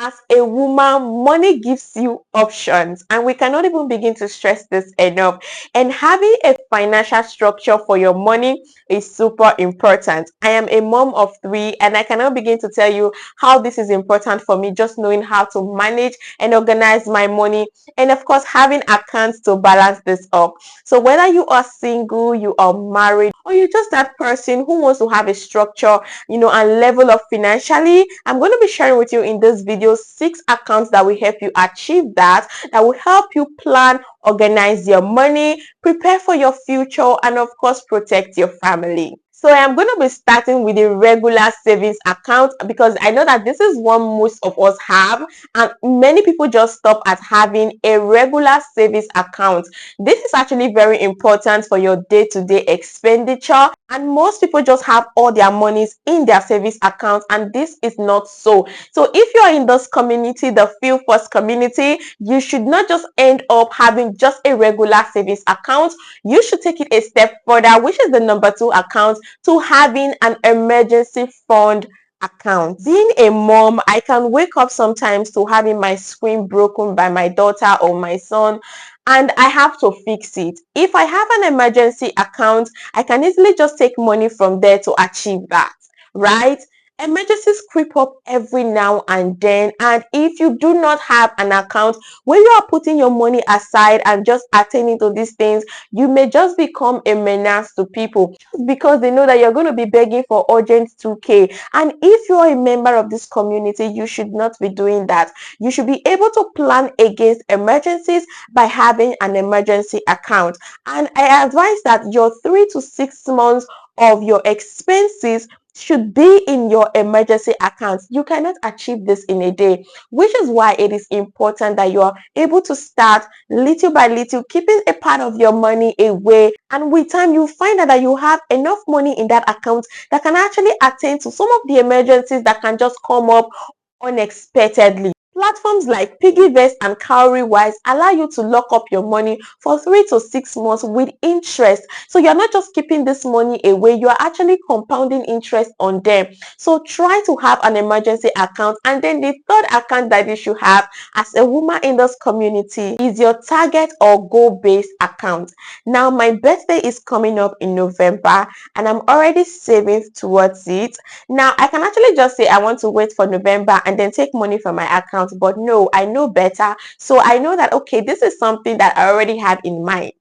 As a woman, money gives you options, and we cannot even begin to stress this enough. And having a financial structure for your money is super important. I am a mom of three, and I cannot begin to tell you how this is important for me, just knowing how to manage and organize my money, and of course, having accounts to balance this up. So, whether you are single, you are married, or you're just that person who wants to have a structure, and level up financially, I'm going to be sharing with you in this video 6 accounts that will help you achieve that will help you plan, organize your money, prepare for your future, and of course protect your family. So I am going to be starting with a regular savings account, because I know that this is one most of us have, and many people just stop at having a regular savings account. This is actually very important for your day-to-day expenditure, and most people just have all their monies in their savings account, and this is not so. So if you are in this community, the Feel First community, you should not just end up having just a regular savings account. You should take it a step further, which is the number 2 account, to having an emergency fund account. Being a mom, I can wake up sometimes to having my screen broken by my daughter or my son, and I have to fix it. If I have an emergency account, I can easily just take money from there to achieve that, right? Emergencies creep up every now and then, and if you do not have an account where you are putting your money aside and just attending to these things, you may just become a menace to people, just because they know that you're going to be begging for urgent 2k. And if you are a member of this community, you should not be doing that. You should be able to plan against emergencies by having an emergency account. And I advise that your 3 to 6 months of your expenses should be in your emergency account. You cannot achieve this in a day, which is why it is important that you are able to start little by little, keeping a part of your money away, and with time you find out that you have enough money in that account that can actually attend to some of the emergencies that can just come up unexpectedly. Platforms like Piggyvest and Cowrywise allow you to lock up your money for 3 to 6 months with interest. So you're not just keeping this money away, you are actually compounding interest on them. So try to have an emergency account. And then the third account that you should have as a woman in this community is your target or goal-based account. Now, my birthday is coming up in November, and I'm already saving towards it. Now, I can actually just say I want to wait for November and then take money from my account, but no, I know better. So I know that, okay, this is something that I already had in mind,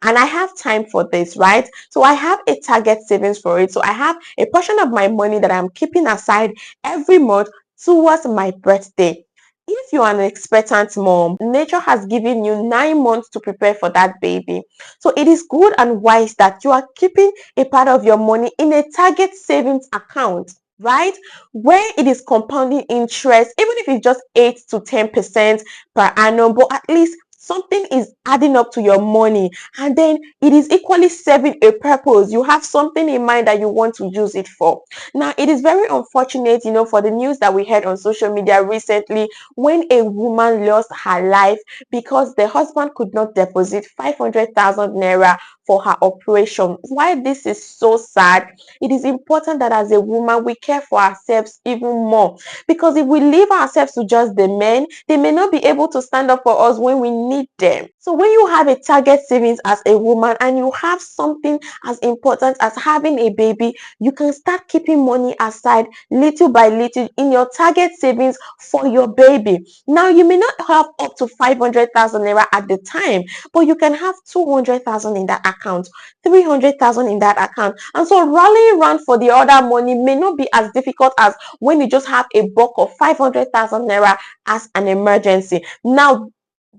and I have time for this, right? So I have a target savings for it. So I have a portion of my money that I'm keeping aside every month towards my birthday. If you're an expectant mom, nature has given you 9 months to prepare for that baby. So it is good and wise that you are keeping a part of your money in a target savings account, right? Where it is compounding interest, even if it's just 8 to 10% per annum, but at least something is adding up to your money, and then it is equally serving a purpose. You have something in mind that you want to use it for. Now, it is very unfortunate, for the news that we heard on social media recently, when a woman lost her life because the husband could not deposit 500,000 naira for her operation. Why this is so sad, it is important that as a woman we care for ourselves even more, because if we leave ourselves to just the men, they may not be able to stand up for us when we need them. So when you have a target savings as a woman, and you have something as important as having a baby, you can start keeping money aside little by little in your target savings for your baby. Now, you may not have up to 500,000 naira at the time, but you can have 200,000 in that account, 300,000 in that account. And so rallying around for the other money may not be as difficult as when you just have a bulk of 500,000 naira as an emergency. Now,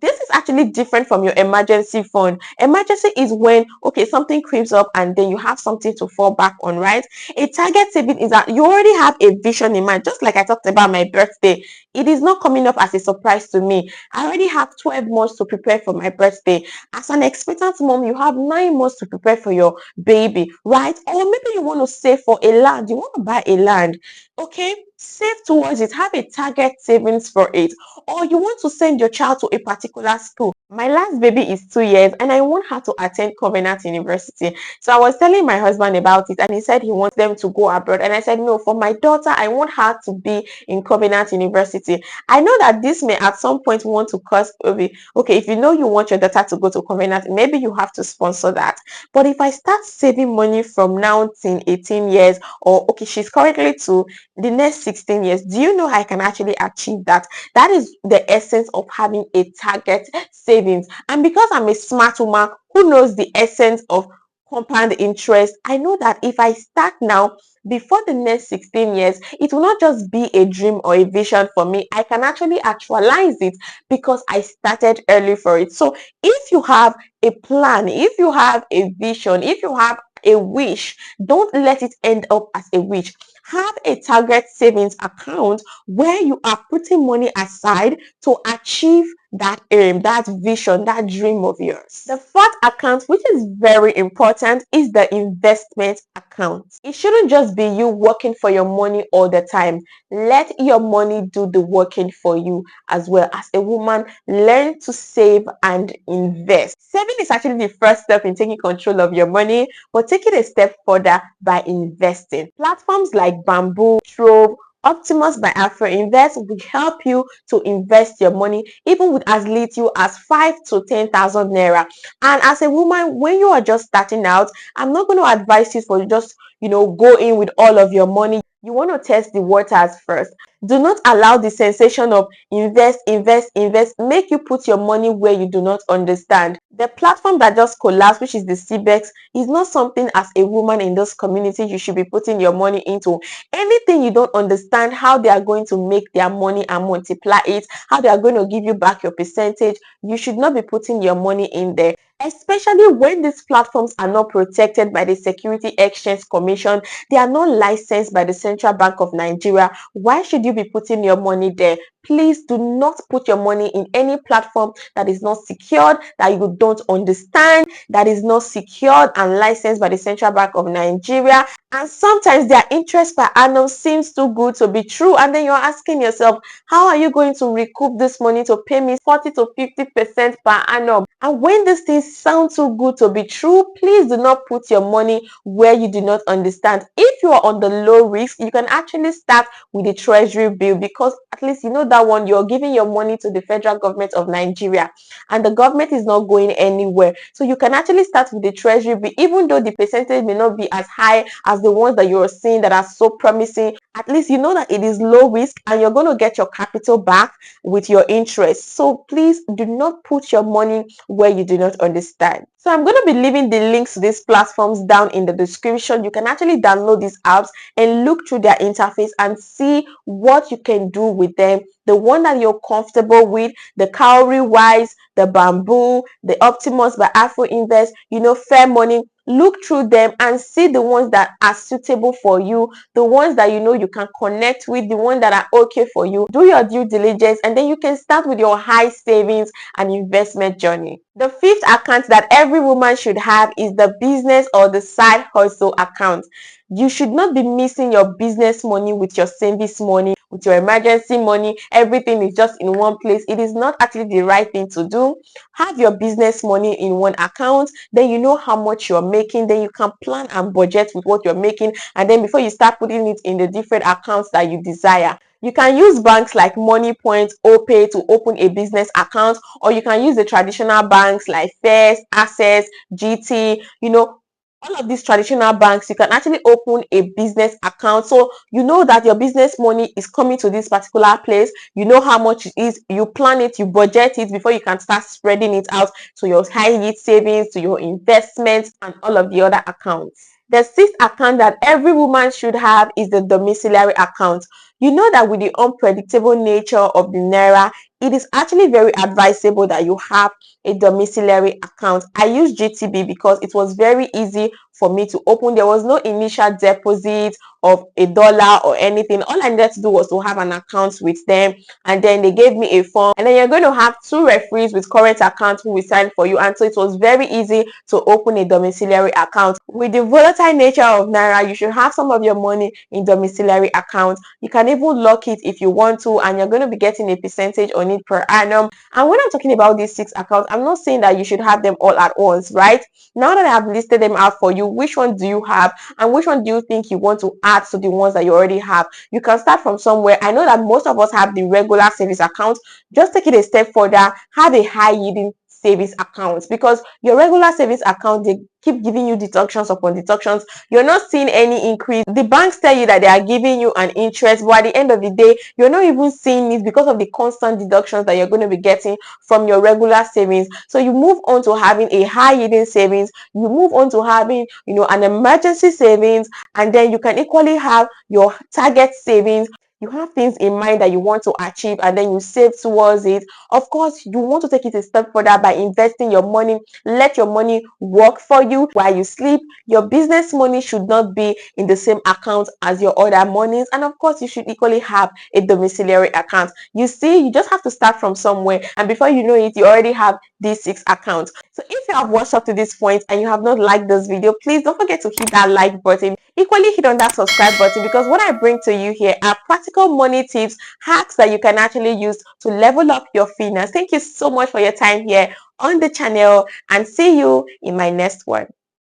this is actually different from your emergency fund. Emergency is when, okay, something creeps up and then you have something to fall back on, right? A target saving is that you already have a vision in mind. Just like I talked about my birthday, it is not coming up as a surprise to me. I already have 12 months to prepare for my birthday. As an expectant mom, you have 9 months to prepare for your baby, right? Or maybe you want to save for a land. You want to buy a land, okay? Save towards it. Have a target savings for it. or you want to send your child to a particular school. My last baby is 2 years and I want her to attend Covenant University. So I was telling my husband about it and he said he wants them to go abroad. And I said, no, for my daughter, I want her to be in Covenant University. I know that this may at some point want to cause, okay, if you know you want your daughter to go to Covenant, maybe you have to sponsor that. But if I start saving money from now till 18 years, or okay, she's currently to the next 16 years, do you know I can actually achieve that? That is the essence of having a target savings. And because I'm a smart woman who knows the essence of compound interest, I know that if I start now, before the next 16 years, it will not just be a dream or a vision for me. I can actually actualize it because I started early for it. So if you have a plan, if you have a vision, if you have a wish, don't let it end up as a wish. Have a target savings account where you are putting money aside to achieve that aim, that vision, that dream of yours. The fourth account, which is very important, is the investment account. It shouldn't just be you working for your money all the time. Let your money do the working for you as well. As a woman, learn to save and invest. Saving is actually the first step in taking control of your money, but take it a step further by investing. Platforms like Bamboo, Trove, Optimus by Afro Invest will help you to invest your money even with as little as 5 to 10,000 naira. And as a woman, when you are just starting out, I'm not going to advise you for just go in with all of your money. You want to test the waters first. Do not allow the sensation of invest, invest, invest make you put your money where you do not understand. The platform that just collapsed, which is the CBEX, is not something as a woman in this community you should be putting your money into. Anything you don't understand how they are going to make their money and multiply it, how they are going to give you back your percentage, you should not be putting your money in there. Especially when these platforms are not protected by the Security Exchange Commission, they are not licensed by the Central Bank of Nigeria. Why should you be putting your money there? Please do not put your money in any platform that is not secured, that you don't understand, that is not secured and licensed by the Central Bank of Nigeria. And sometimes their interest per annum seems too good to be true. And then you're asking yourself, how are you going to recoup this money to pay me 40 to 50% per annum? And when these things sound too good to be true, please do not put your money where you do not understand. If you are on the low risk, you can actually start with the treasury bill, because at least you know that one, you're giving your money to the federal government of Nigeria and the government is not going anywhere. So you can actually start with the treasury bill, even though the percentage may not be as high as the ones that you're seeing that are so promising. At least you know that it is low risk and you're going to get your capital back with your interest. So please do not put your money where you do not understand. So I'm going to be leaving the links to these platforms down in the description. You can actually download these apps and look through their interface and see what you can do with them. The one that you're comfortable with, the Cowrie Wise, the Bamboo, the Optimus by Afro Invest, Fair Money. Look through them and see the ones that are suitable for you, the ones that you can connect with, the ones that are okay for you. Do your due diligence and then you can start with your high savings and investment journey. The fifth account that every woman should have is the business or the side hustle account. You should not be missing your business money with your savings money, with your emergency money. Everything is just in one place. It is not actually the right thing to do. Have your business money in one account, then you know how much you're making, then you can plan and budget with what you're making, and then before you start putting it in the different accounts that you desire. You can use banks like MoneyPoint, OPay to open a business account, or you can use the traditional banks like First, Access, GT, all of these traditional banks. You can actually open a business account, so you know that your business money is coming to this particular place. You know how much it is, you plan it, you budget it before you can start spreading it out to your high yield savings, to your investments, and all of the other accounts. The sixth account that every woman should have is the domiciliary account. You know that with the unpredictable nature of the naira, it is actually very advisable that you have a domiciliary account. I use GTB because it was very easy for me to open. There was no initial deposit of $1 or anything. All I needed to do was to have an account with them, and then they gave me a form, and then you're going to have 2 referees with current accounts who will sign for you. And so it was very easy to open a domiciliary account. With the volatile nature of naira, you should have some of your money in domiciliary accounts. You can can even lock it if you want to, and you're going to be getting a percentage on it per annum. And when I'm talking about these 6 accounts, I'm not saying that you should have them all at once, right? Now that I have listed them out for you, which one do you have and which one do you think you want to add to the ones that you already have? You can start from somewhere. I know that most of us have the regular savings account. Just take it a step further, have a high yielding savings account, because your regular savings account, they keep giving you deductions upon deductions. You're not seeing any increase. The banks tell you that they are giving you an interest, but at the end of the day, you're not even seeing it because of the constant deductions that you're going to be getting from your regular savings. So you move on to having a high yielding savings, you move on to having, an emergency savings, and then you can equally have your target savings. You have things in mind that you want to achieve, and then you save towards it. Of course, you want to take it a step further by investing your money. Let your money work for you while you sleep. Your business money should not be in the same account as your other monies. And of course, you should equally have a domiciliary account. You see, you just have to start from somewhere, and before you know it, you already have these 6 accounts. So if you have watched up to this point and you have not liked this video, please don't forget to hit that like button. Equally hit on that subscribe button, because what I bring to you here are practical money tips, hacks that you can actually use to level up your finance. Thank you so much for your time here on the channel, and see you in my next one.